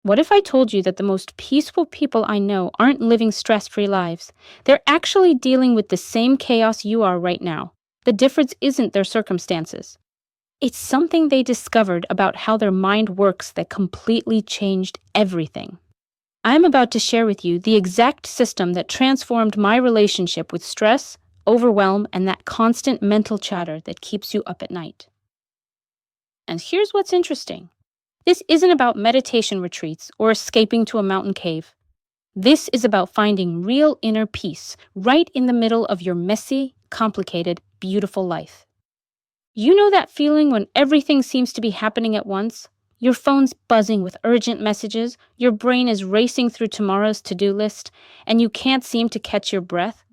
What if I told you that the most peaceful people I know aren't living stress-free lives? They're actually dealing with the same chaos you are right now. The difference isn't their circumstances. It's something they discovered about how their mind works that completely changed everything. I'm about to share with you the exact system that transformed my relationship with stress, overwhelm, and that constant mental chatter that keeps you up at night. And here's what's interesting. This isn't about meditation retreats or escaping to a mountain cave. This is about finding real inner peace right in the middle of your messy, complicated, beautiful life. You know that feeling when everything seems to be happening at once? Your phone's buzzing with urgent messages, your brain is racing through tomorrow's to-do list, and you can't seem to catch your breath?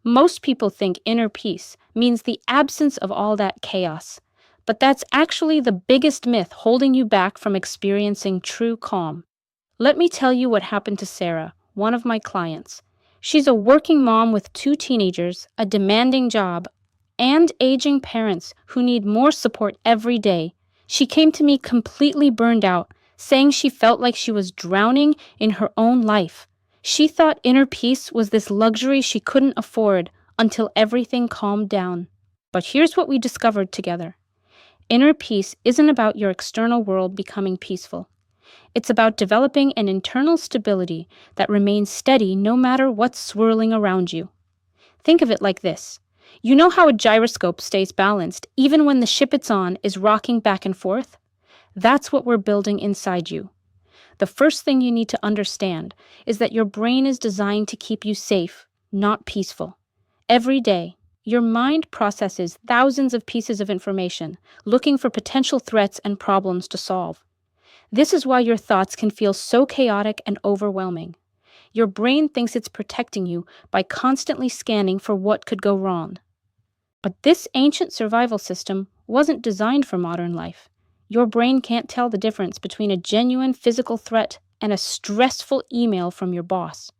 Most people think inner peace means the absence of all that chaos, but that's actually the biggest myth holding you back from experiencing true calm. Let me tell you what happened to Sarah, one of my clients. She's a working mom with two teenagers, a demanding job, and aging parents who need more support every day. She came to me completely burned out, saying she felt like she was drowning in her own life. She thought inner peace was this luxury she couldn't afford until everything calmed down. But here's what we discovered together. Inner peace isn't about your external world becoming peaceful. It's about developing an internal stability that remains steady no matter what's swirling around you. Think of it like this. You know how a gyroscope stays balanced even when the ship it's on is rocking back and forth? That's what we're building inside you. The first thing you need to understand is that your brain is designed to keep you safe, not peaceful. Every day, your mind processes thousands of pieces of information, looking for potential threats and problems to solve. This is why your thoughts can feel so chaotic and overwhelming. Your brain thinks it's protecting you by constantly scanning for what could go wrong. But this ancient survival system wasn't designed for modern life. Your brain can't tell the difference between a genuine physical threat and a stressful email from your boss.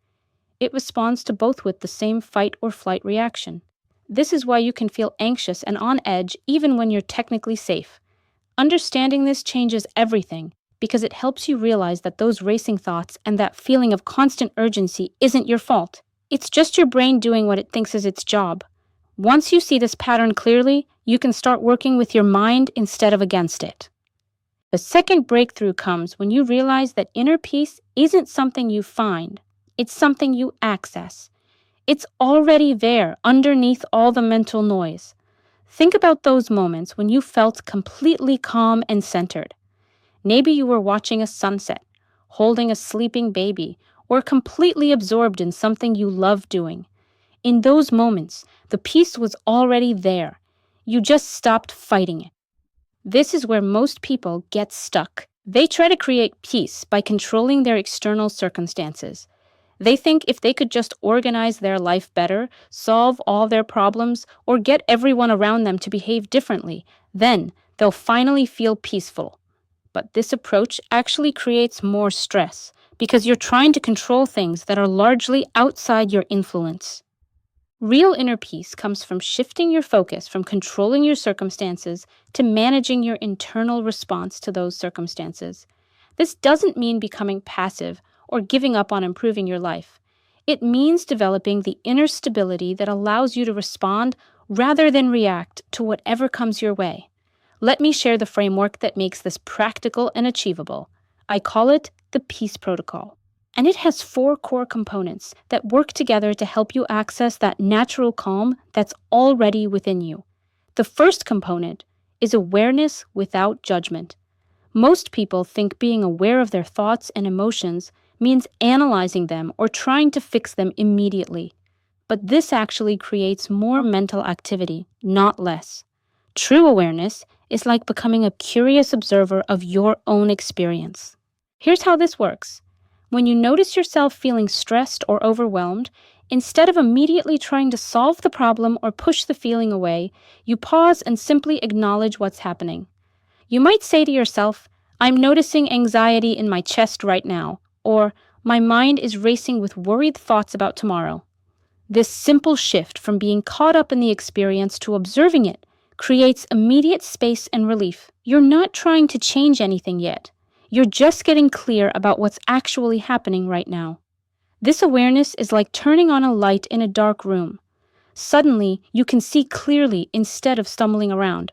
It responds to both with the same fight or flight reaction. This is why you can feel anxious and on edge even when you're technically safe. Understanding this changes everything because it helps you realize that those racing thoughts and that feeling of constant urgency isn't your fault. It's just your brain doing what it thinks is its job. Once you see this pattern clearly, you can start working with your mind instead of against it. The second breakthrough comes when you realize that inner peace isn't something you find, it's something you access. It's already there, underneath all the mental noise. Think about those moments when you felt completely calm and centered. Maybe you were watching a sunset, holding a sleeping baby, or completely absorbed in something you love doing. In those moments, the peace was already there. You just stopped fighting it. This is where most people get stuck. They try to create peace by controlling their external circumstances. They think if they could just organize their life better, solve all their problems, or get everyone around them to behave differently, then they'll finally feel peaceful. But this approach actually creates more stress because you're trying to control things that are largely outside your influence. Real inner peace comes from shifting your focus from controlling your circumstances to managing your internal response to those circumstances. This doesn't mean becoming passive or giving up on improving your life. It means developing the inner stability that allows you to respond rather than react to whatever comes your way. Let me share the framework that makes this practical and achievable. I call it the Peace Protocol. And it has 4 core components that work together to help you access that natural calm that's already within you. The first component is awareness without judgment. Most people think being aware of their thoughts and emotions means analyzing them or trying to fix them immediately. But this actually creates more mental activity, not less. True awareness is like becoming a curious observer of your own experience. Here's how this works. When you notice yourself feeling stressed or overwhelmed, instead of immediately trying to solve the problem or push the feeling away, you pause and simply acknowledge what's happening. You might say to yourself, "I'm noticing anxiety in my chest right now," or "My mind is racing with worried thoughts about tomorrow." This simple shift from being caught up in the experience to observing it creates immediate space and relief. You're not trying to change anything yet. You're just getting clear about what's actually happening right now. This awareness is like turning on a light in a dark room. Suddenly, you can see clearly instead of stumbling around.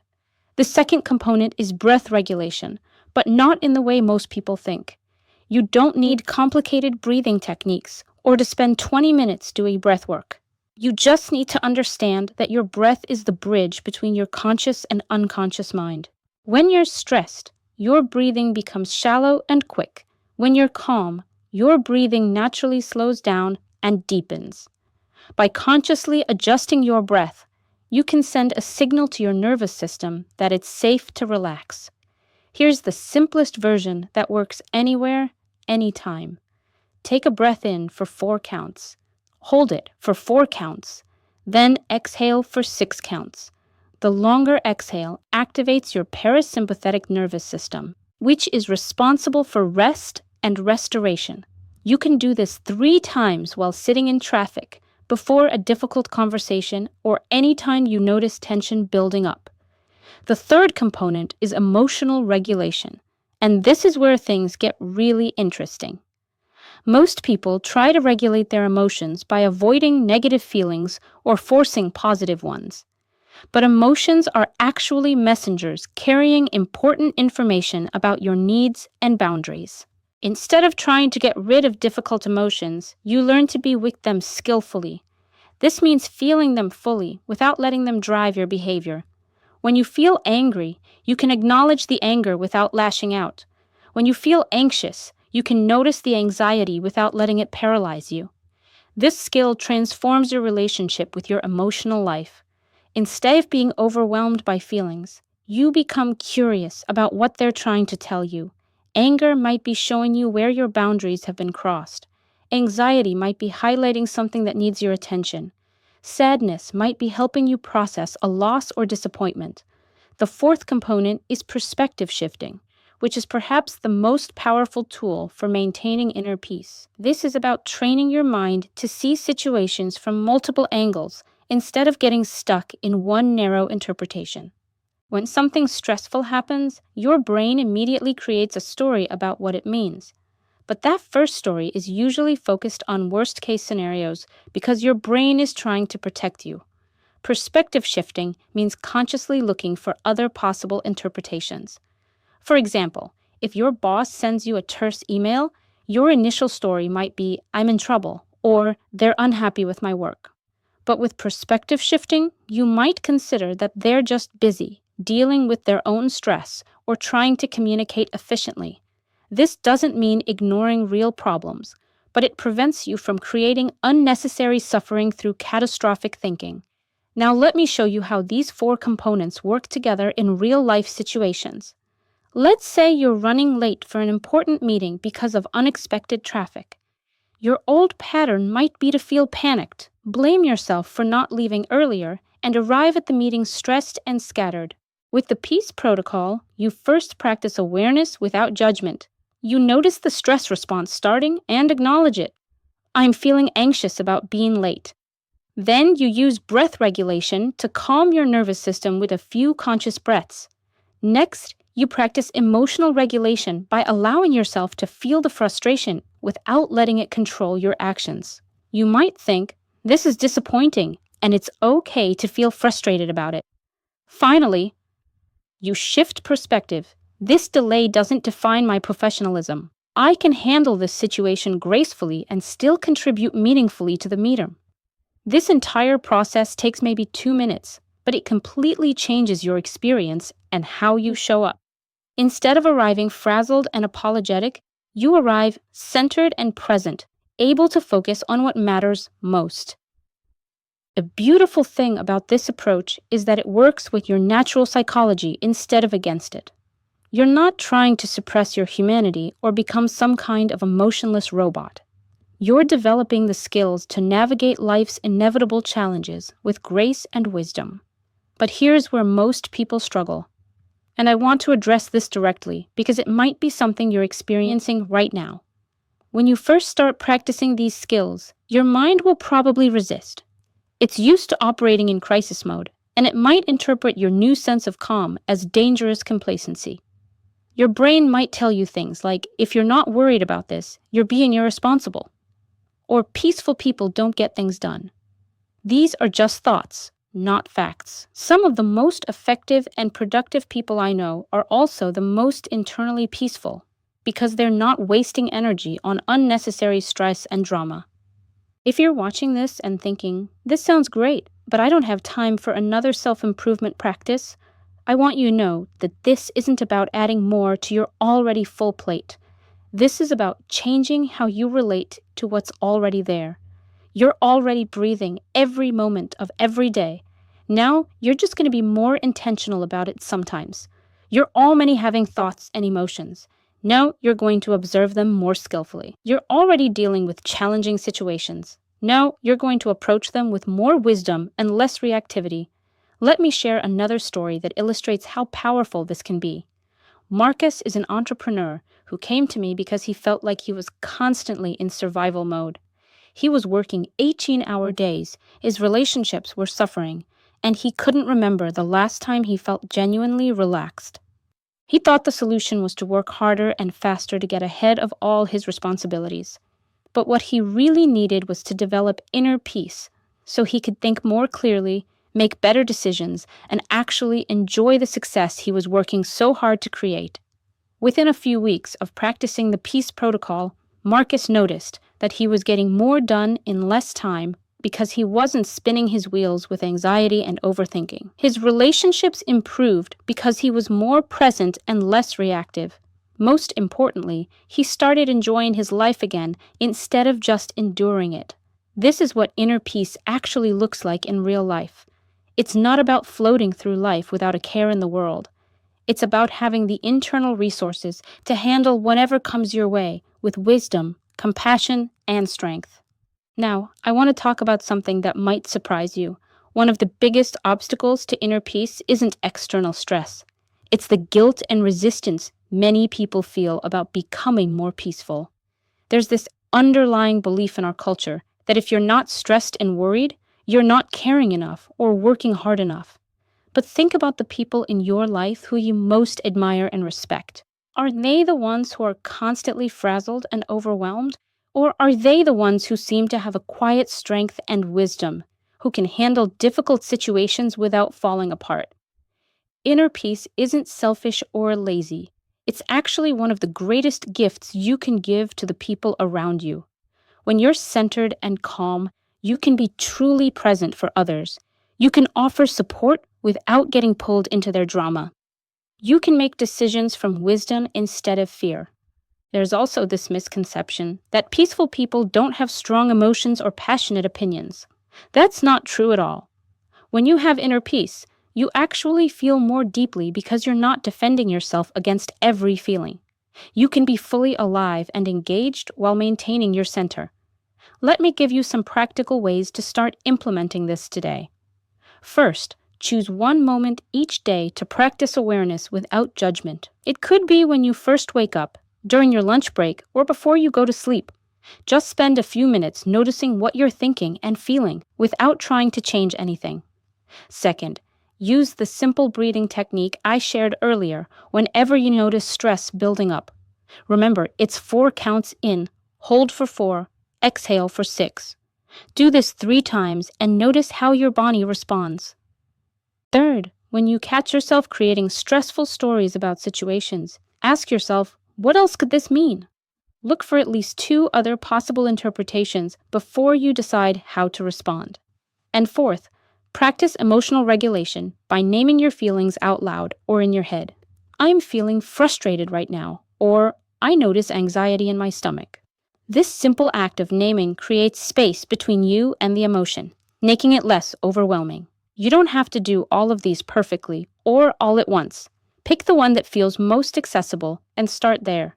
The second component is breath regulation, but not in the way most people think. You don't need complicated breathing techniques or to spend 20 minutes doing breath work. You just need to understand that your breath is the bridge between your conscious and unconscious mind. When you're stressed, your breathing becomes shallow and quick. When you're calm, your breathing naturally slows down and deepens. By consciously adjusting your breath, you can send a signal to your nervous system that it's safe to relax. Here's the simplest version that works anywhere, anytime. Take a breath in for 4 counts. Hold it for 4 counts. Then exhale for 6 counts. The longer exhale activates your parasympathetic nervous system, which is responsible for rest and restoration. You can do this 3 times while sitting in traffic, before a difficult conversation, or anytime you notice tension building up. The third component is emotional regulation, and this is where things get really interesting. Most people try to regulate their emotions by avoiding negative feelings or forcing positive ones. But emotions are actually messengers carrying important information about your needs and boundaries. Instead of trying to get rid of difficult emotions, you learn to be with them skillfully. This means feeling them fully without letting them drive your behavior. When you feel angry, you can acknowledge the anger without lashing out. When you feel anxious, you can notice the anxiety without letting it paralyze you. This skill transforms your relationship with your emotional life. Instead of being overwhelmed by feelings, you become curious about what they're trying to tell you. Anger might be showing you where your boundaries have been crossed. Anxiety might be highlighting something that needs your attention. Sadness might be helping you process a loss or disappointment. The fourth component is perspective shifting, which is perhaps the most powerful tool for maintaining inner peace. This is about training your mind to see situations from multiple angles instead of getting stuck in one narrow interpretation. When something stressful happens, your brain immediately creates a story about what it means. But that first story is usually focused on worst-case scenarios because your brain is trying to protect you. Perspective shifting means consciously looking for other possible interpretations. For example, if your boss sends you a terse email, your initial story might be, "I'm in trouble," or "they're unhappy with my work." But with perspective shifting, you might consider that they're just busy, dealing with their own stress, or trying to communicate efficiently. This doesn't mean ignoring real problems, but it prevents you from creating unnecessary suffering through catastrophic thinking. Now let me show you how these 4 components work together in real-life situations. Let's say you're running late for an important meeting because of unexpected traffic. Your old pattern might be to feel panicked, blame yourself for not leaving earlier, and arrive at the meeting stressed and scattered. With the peace protocol, you first practice awareness without judgment. You notice the stress response starting and acknowledge it. "I'm feeling anxious about being late." Then you use breath regulation to calm your nervous system with a few conscious breaths. Next, you practice emotional regulation by allowing yourself to feel the frustration without letting it control your actions. You might think, "This is disappointing," and it's okay to feel frustrated about it. Finally, you shift perspective. "This delay doesn't define my professionalism. I can handle this situation gracefully and still contribute meaningfully to the meeting." This entire process takes maybe 2 minutes, but it completely changes your experience and how you show up. Instead of arriving frazzled and apologetic, you arrive centered and present, able to focus on what matters most. A beautiful thing about this approach is that it works with your natural psychology instead of against it. You're not trying to suppress your humanity or become some kind of emotionless robot. You're developing the skills to navigate life's inevitable challenges with grace and wisdom. But here's where most people struggle. And I want to address this directly because it might be something you're experiencing right now. When you first start practicing these skills, your mind will probably resist. It's used to operating in crisis mode, and it might interpret your new sense of calm as dangerous complacency. Your brain might tell you things like, if you're not worried about this, you're being irresponsible, or peaceful people don't get things done. These are just thoughts, not facts. Some of the most effective and productive people I know are also the most internally peaceful because they're not wasting energy on unnecessary stress and drama. If you're watching this and thinking, this sounds great, but I don't have time for another self-improvement practice, I want you to know that this isn't about adding more to your already full plate. This is about changing how you relate to what's already there. You're already breathing every moment of every day. Now, you're just going to be more intentional about it sometimes. You're already having thoughts and emotions. Now, you're going to observe them more skillfully. You're already dealing with challenging situations. Now, you're going to approach them with more wisdom and less reactivity. Let me share another story that illustrates how powerful this can be. Marcus is an entrepreneur who came to me because he felt like he was constantly in survival mode. He was working 18-hour days, his relationships were suffering, and he couldn't remember the last time he felt genuinely relaxed. He thought the solution was to work harder and faster to get ahead of all his responsibilities. But what he really needed was to develop inner peace so he could think more clearly, make better decisions, and actually enjoy the success he was working so hard to create. Within a few weeks of practicing the peace protocol, Marcus noticed that he was getting more done in less time because he wasn't spinning his wheels with anxiety and overthinking. His relationships improved because he was more present and less reactive. Most importantly, he started enjoying his life again instead of just enduring it. This is what inner peace actually looks like in real life. It's not about floating through life without a care in the world. It's about having the internal resources to handle whatever comes your way with wisdom, compassion, and strength. Now, I want to talk about something that might surprise you. One of the biggest obstacles to inner peace isn't external stress. It's the guilt and resistance many people feel about becoming more peaceful. There's this underlying belief in our culture that if you're not stressed and worried, you're not caring enough or working hard enough. But think about the people in your life who you most admire and respect. Are they the ones who are constantly frazzled and overwhelmed? Or are they the ones who seem to have a quiet strength and wisdom, who can handle difficult situations without falling apart? Inner peace isn't selfish or lazy. It's actually one of the greatest gifts you can give to the people around you. When you're centered and calm, you can be truly present for others. You can offer support without getting pulled into their drama. You can make decisions from wisdom instead of fear. There's also this misconception that peaceful people don't have strong emotions or passionate opinions. That's not true at all. When you have inner peace, you actually feel more deeply because you're not defending yourself against every feeling. You can be fully alive and engaged while maintaining your center. Let me give you some practical ways to start implementing this today. First, choose one moment each day to practice awareness without judgment. It could be when you first wake up, during your lunch break, or before you go to sleep. Just spend a few minutes noticing what you're thinking and feeling without trying to change anything. Second, use the simple breathing technique I shared earlier whenever you notice stress building up. Remember, it's 4 counts in, hold for 4, exhale for 6. Do this 3 times and notice how your body responds. Third, when you catch yourself creating stressful stories about situations, ask yourself, what else could this mean? Look for at least 2 other possible interpretations before you decide how to respond. And fourth, practice emotional regulation by naming your feelings out loud or in your head. I'm feeling frustrated right now, or I notice anxiety in my stomach. This simple act of naming creates space between you and the emotion, making it less overwhelming. You don't have to do all of these perfectly or all at once. Pick the one that feels most accessible and start there.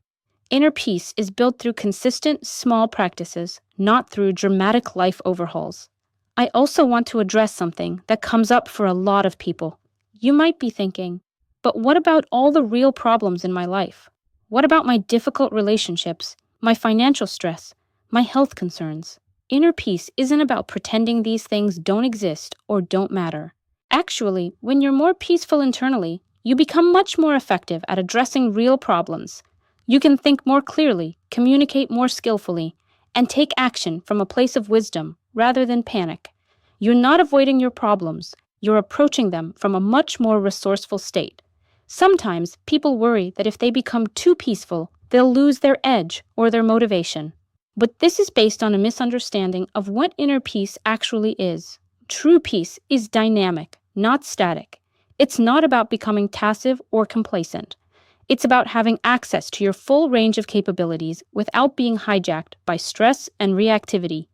Inner peace is built through consistent, small practices, not through dramatic life overhauls. I also want to address something that comes up for a lot of people. You might be thinking, but what about all the real problems in my life? What about my difficult relationships, my financial stress, my health concerns? Inner peace isn't about pretending these things don't exist or don't matter. Actually, when you're more peaceful internally, You become much more effective at addressing real problems. You can think more clearly, communicate more skillfully, and take action from a place of wisdom rather than panic. You're not avoiding your problems, you're approaching them from a much more resourceful state. Sometimes people worry that if they become too peaceful, they'll lose their edge or their motivation. But this is based on a misunderstanding of what inner peace actually is. True peace is dynamic, not static. It's not about becoming passive or complacent. It's about having access to your full range of capabilities without being hijacked by stress and reactivity.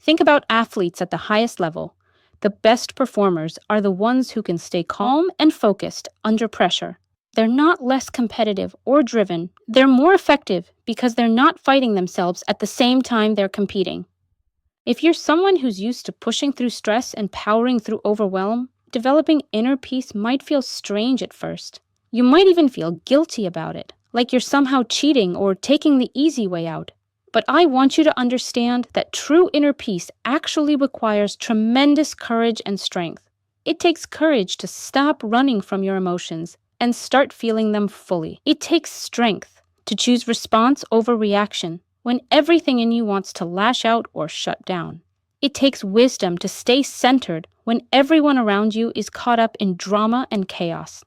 Think about athletes at the highest level. The best performers are the ones who can stay calm and focused under pressure. They're not less competitive or driven. They're more effective because they're not fighting themselves at the same time they're competing. If you're someone who's used to pushing through stress and powering through overwhelm, developing inner peace might feel strange at first. You might even feel guilty about it, like you're somehow cheating or taking the easy way out. But I want you to understand that true inner peace actually requires tremendous courage and strength. It takes courage to stop running from your emotions and start feeling them fully. It takes strength to choose response over reaction when everything in you wants to lash out or shut down. It takes wisdom to stay centered when everyone around you is caught up in drama and chaos.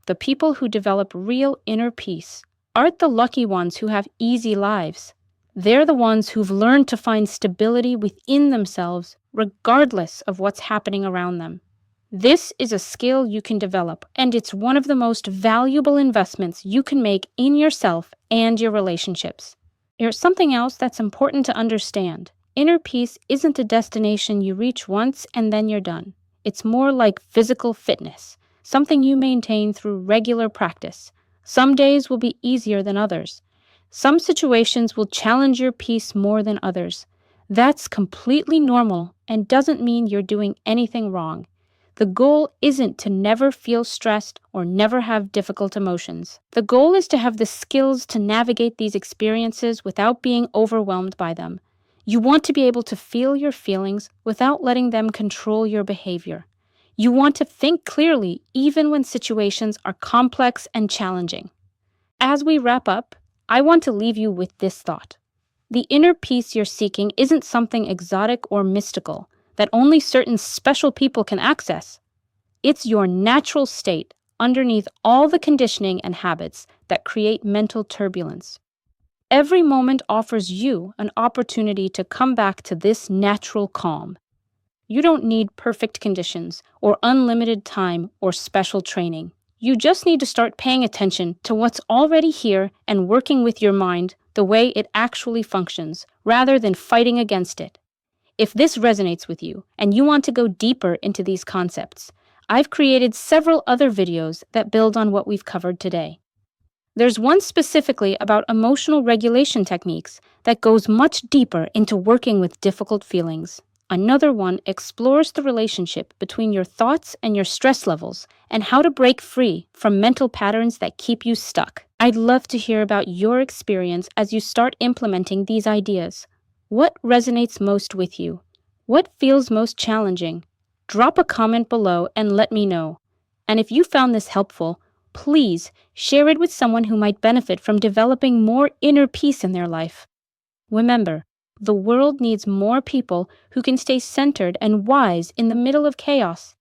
The people who develop real inner peace aren't the lucky ones who have easy lives. They're the ones who've learned to find stability within themselves, regardless of what's happening around them. This is a skill you can develop, and it's one of the most valuable investments you can make in yourself and your relationships. Here's something else that's important to understand. Inner peace isn't a destination you reach once and then you're done. It's more like physical fitness, something you maintain through regular practice. Some days will be easier than others. Some situations will challenge your peace more than others. That's completely normal and doesn't mean you're doing anything wrong. The goal isn't to never feel stressed or never have difficult emotions. The goal is to have the skills to navigate these experiences without being overwhelmed by them. You want to be able to feel your feelings without letting them control your behavior. You want to think clearly even when situations are complex and challenging. As we wrap up, I want to leave you with this thought. The inner peace you're seeking isn't something exotic or mystical that only certain special people can access. It's your natural state underneath all the conditioning and habits that create mental turbulence. Every moment offers you an opportunity to come back to this natural calm. You don't need perfect conditions or unlimited time or special training. You just need to start paying attention to what's already here and working with your mind the way it actually functions, rather than fighting against it. If this resonates with you and you want to go deeper into these concepts, I've created several other videos that build on what we've covered today. There's one specifically about emotional regulation techniques that goes much deeper into working with difficult feelings. Another one explores the relationship between your thoughts and your stress levels and how to break free from mental patterns that keep you stuck. I'd love to hear about your experience as you start implementing these ideas. What resonates most with you? What feels most challenging? Drop a comment below and let me know. And if you found this helpful, please share it with someone who might benefit from developing more inner peace in their life. Remember, the world needs more people who can stay centered and wise in the middle of chaos.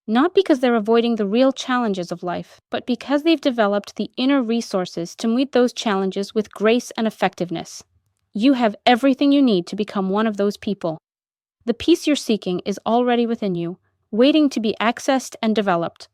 Not because they're avoiding the real challenges of life, but because they've developed the inner resources to meet those challenges with grace and effectiveness. You have everything you need to become one of those people. The peace you're seeking is already within you, waiting to be accessed and developed.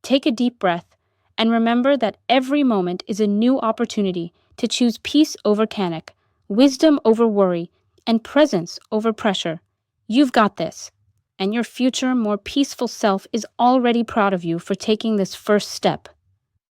Take a deep breath and remember that every moment is a new opportunity to choose peace over panic, wisdom over worry, and presence over pressure. You've got this, and your future, more peaceful self is already proud of you for taking this first step.